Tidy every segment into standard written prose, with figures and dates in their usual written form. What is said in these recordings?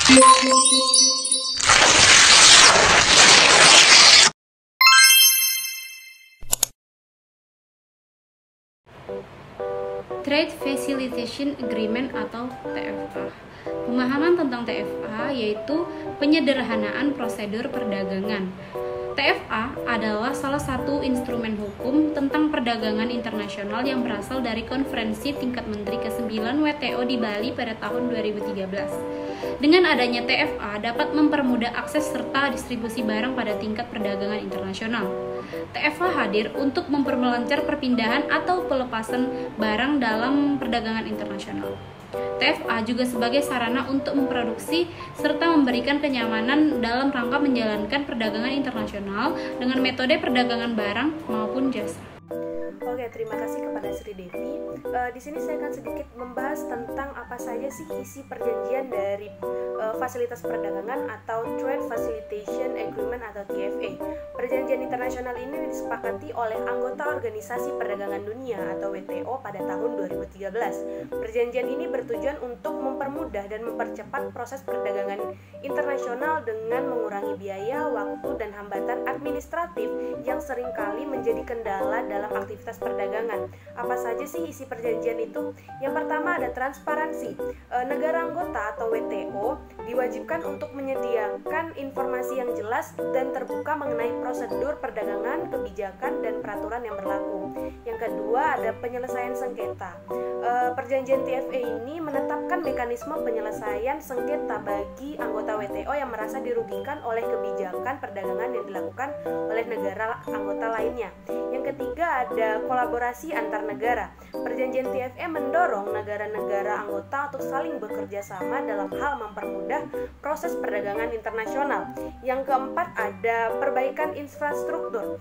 Trade Facilitation Agreement atau TFA. Pemahaman tentang TFA yaitu penyederhanaan prosedur perdagangan. TFA adalah salah satu instrumen hukum tentang perdagangan internasional yang berasal dari konferensi tingkat menteri ke-9 WTO di Bali pada tahun 2013. Dengan adanya TFA dapat mempermudah akses serta distribusi barang pada tingkat perdagangan internasional. TFA hadir untuk memperlancar perpindahan atau pelepasan barang dalam perdagangan internasional. TFA juga sebagai sarana untuk memproduksi serta memberikan kenyamanan dalam rangka menjalankan perdagangan internasional dengan metode perdagangan barang maupun jasa. Oke, terima kasih kepada Sri Devi. Di sini saya akan sedikit membahas tentang apa saja sih isi perjanjian dari fasilitas perdagangan atau Trade Facilitation Agreement atau TFA. Perjanjian internasional ini disepakati oleh anggota Organisasi Perdagangan Dunia atau WTO pada tahun 2013. Perjanjian ini bertujuan untuk mempermudah dan mempercepat proses perdagangan internasional dengan mengurangi biaya, waktu, dan hambatan administratif yang seringkali menjadi kendala dalam aktivitas perdagangan. Apa saja sih isi perjanjian itu? Yang pertama ada transparansi. Negara anggota atau WTO diwajibkan untuk menyediakan informasi yang jelas dan terbuka mengenai prosedur perdagangan, kebijakan, dan peraturan yang berlaku. Yang kedua ada penyelesaian sengketa. Perjanjian TFA ini menetapkan mekanisme penyelesaian sengketa bagi anggota WTO yang merasa dirugikan oleh kebijakan perdagangan yang dilakukan oleh negara anggota lainnya. Yang ketiga ada kolaborasi antar negara. Perjanjian TFA mendorong negara-negara anggota untuk saling bekerja sama dalam hal mempermudah proses perdagangan internasional. Yang keempat ada perbaikan infrastruktur.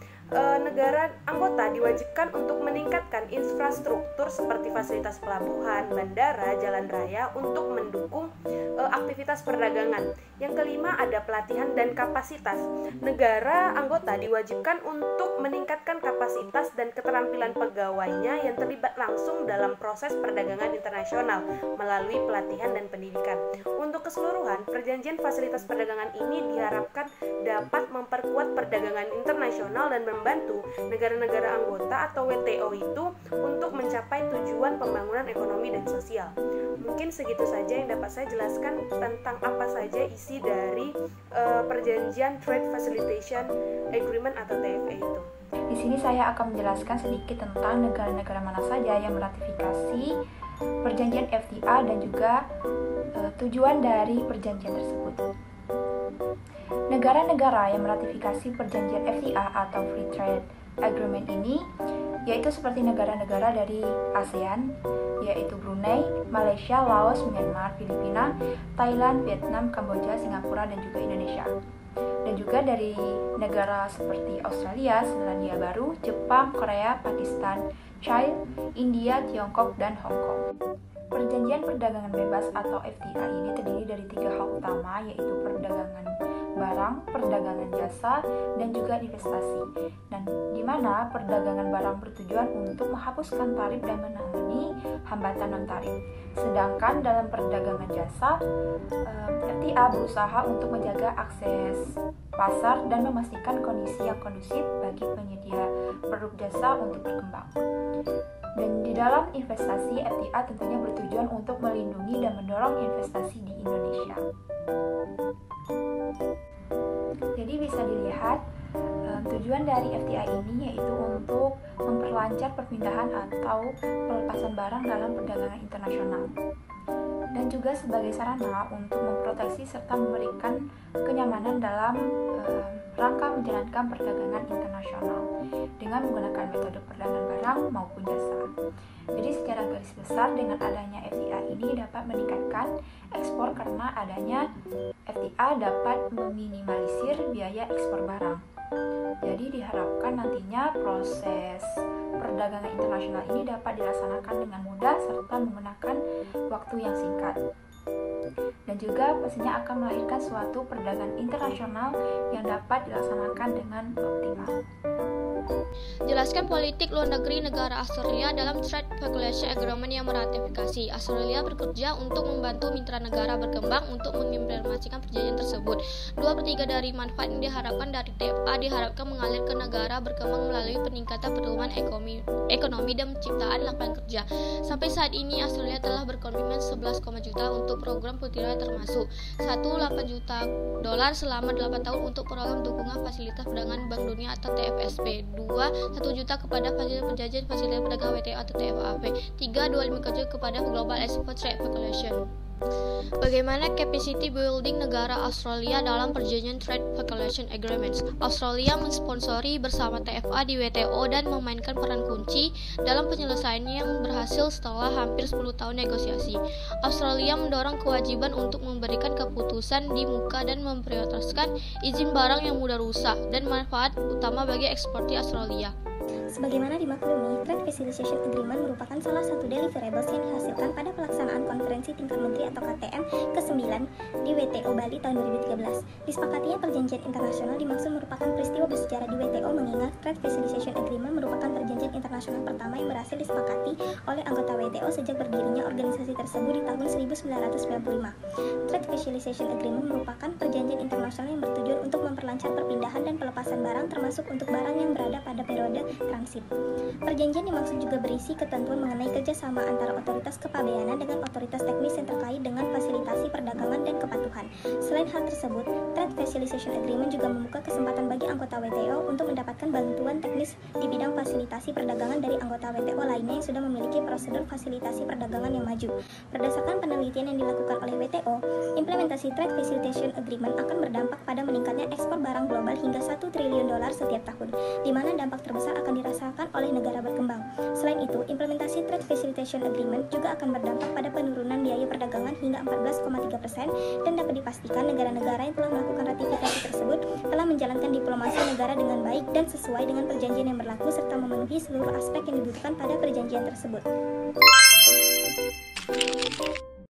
Negara anggota diwajibkan untuk meningkatkan infrastruktur seperti fasilitas pelabuhan, bandara, jalan raya untuk mendukung aktivitas perdagangan. Yang kelima ada pelatihan dan kapasitas. Negara anggota diwajibkan untuk meningkatkan kapasitas dan keterampilan pegawainya yang terlibat langsung dalam proses perdagangan internasional melalui pelatihan dan pendidikan. Untuk keseluruhan, perjanjian fasilitas perdagangan ini diharapkan dapat memperkuat perdagangan internasional dan membantu negara-negara anggota atau WTO itu untuk mencapai tujuan pembangunan ekonomi dan sosial. Mungkin segitu saja yang dapat saya jelaskan tentang apa saja isi dari perjanjian Trade Facilitation Agreement atau TFA itu. Di sini saya akan menjelaskan sedikit tentang negara-negara mana saja yang meratifikasi perjanjian FTA dan juga tujuan dari perjanjian tersebut. Negara-negara yang meratifikasi perjanjian FTA atau Free Trade Agreement ini yaitu seperti negara-negara dari ASEAN, yaitu Brunei, Malaysia, Laos, Myanmar, Filipina, Thailand, Vietnam, Kamboja, Singapura, dan juga Indonesia. Dan juga dari negara seperti Australia, Selandia Baru, Jepang, Korea, Pakistan, China, India, Tiongkok, dan Hong Kong. Perjanjian perdagangan bebas atau FTA ini terdiri dari 3 hal utama, yaitu perdagangan barang, perdagangan jasa, dan juga investasi. Dan di mana perdagangan barang bertujuan untuk menghapuskan tarif dan menangani hambatan non-tarif. Sedangkan dalam perdagangan jasa, FTA berusaha untuk menjaga akses pasar dan memastikan kondisi yang kondusif bagi penyedia produk jasa untuk berkembang. Dan di dalam investasi, FTA tentunya bertujuan untuk melindungi dan mendorong investasi di Indonesia. Jadi bisa dilihat tujuan dari FTA ini yaitu untuk memperlancar perpindahan atau pelepasan barang dalam perdagangan internasional, dan juga sebagai sarana untuk memproteksi serta memberikan kenyamanan dalam rangka menjalankan perdagangan internasional dengan menggunakan metode perdagangan barang maupun jasa. Jadi secara garis besar dengan adanya FTA ini dapat meningkatkan ekspor karena adanya FTA dapat meminimalisir biaya ekspor barang. Jadi diharapkan nantinya proses perdagangan internasional ini dapat dilaksanakan dengan mudah serta menggunakan waktu yang singkat. Dan juga pastinya akan melahirkan suatu perdagangan internasional yang dapat dilaksanakan dengan optimal. Jelaskan politik luar negeri negara Australia dalam Trade Facilitation Agreement yang meratifikasi. Australia bekerja untuk membantu mitra negara berkembang untuk mengimplementasikan perjanjian tersebut. 2/3 dari manfaat yang diharapkan dari TFA diharapkan mengalir ke negara berkembang melalui peningkatan pertumbuhan ekonomi dan penciptaan lapangan kerja. Sampai saat ini Australia telah berkomitmen 11, juta untuk program putira termasuk 1,8 juta dolar selama 8 tahun untuk program dukungan fasilitas perdagangan Bank Dunia atau TFSP, 1 juta kepada perjanjian fasilitas perdagangan WTO atau TFAP, 3,25 juta kepada Global Export Trade Facilitation. Bagaimana capacity building negara Australia dalam perjanjian Trade Facilitation Agreements? Australia mensponsori bersama TFA di WTO dan memainkan peran kunci dalam penyelesaiannya yang berhasil setelah hampir 10 tahun negosiasi. Australia mendorong kewajiban untuk memberikan keputusan di muka dan memprioritaskan izin barang yang mudah rusak dan manfaat utama bagi eksportir Australia. Sebagaimana dimaklumi, Trade Facilitation Agreement merupakan salah satu deliverables yang dihasilkan pada pelaksanaan konferensi tingkat menteri atau KTM ke-9 di WTO Bali tahun 2013. Disepakatinya perjanjian internasional dimaksud merupakan peristiwa bersejarah di WTO mengingat Trade Facilitation Agreement merupakan perjanjian internasional pertama yang berhasil disepakati oleh anggota WTO sejak berdirinya organisasi tersebut di tahun 1995. Trade Facilitation Agreement merupakan perjanjian internasional yang bertujuan untuk memperlancar perpindahan dan pelepasan barang termasuk untuk barang yang berada pada periode transit. Perjanjian dimaksud juga berisi ketentuan mengenai kerjasama antara otoritas kepabeanan dengan otoritas teknis yang terkait dengan fasilitasi perdagangan dan kepatuhan. Selain hal tersebut, Trade Facilitation Agreement juga membuka kesempatan bagi anggota WTO untuk mendapatkan bantuan teknis di bidang fasilitasi perdagangan dari anggota WTO lainnya yang sudah memiliki prosedur fasilitasi perdagangan yang maju. Berdasarkan penelitian yang dilakukan oleh WTO, implementasi Trade Facilitation Agreement akan berdampak pada meningkatnya ekspor barang global hingga $1 triliun setiap tahun, di mana dampak terbesar akan dirasakan oleh negara berkembang. Selain itu, implementasi Trade Facilitation Agreement juga akan berdampak pada penurunan biaya perdagangan hingga 14,3% dan dapat dipastikan negara-negara yang telah melakukan ratifikasi tersebut telah menjalankan diplomasi negara dengan baik dan sesuai dengan perjanjian yang berlaku serta memenuhi seluruh aspek yang dibutuhkan pada perjanjian tersebut.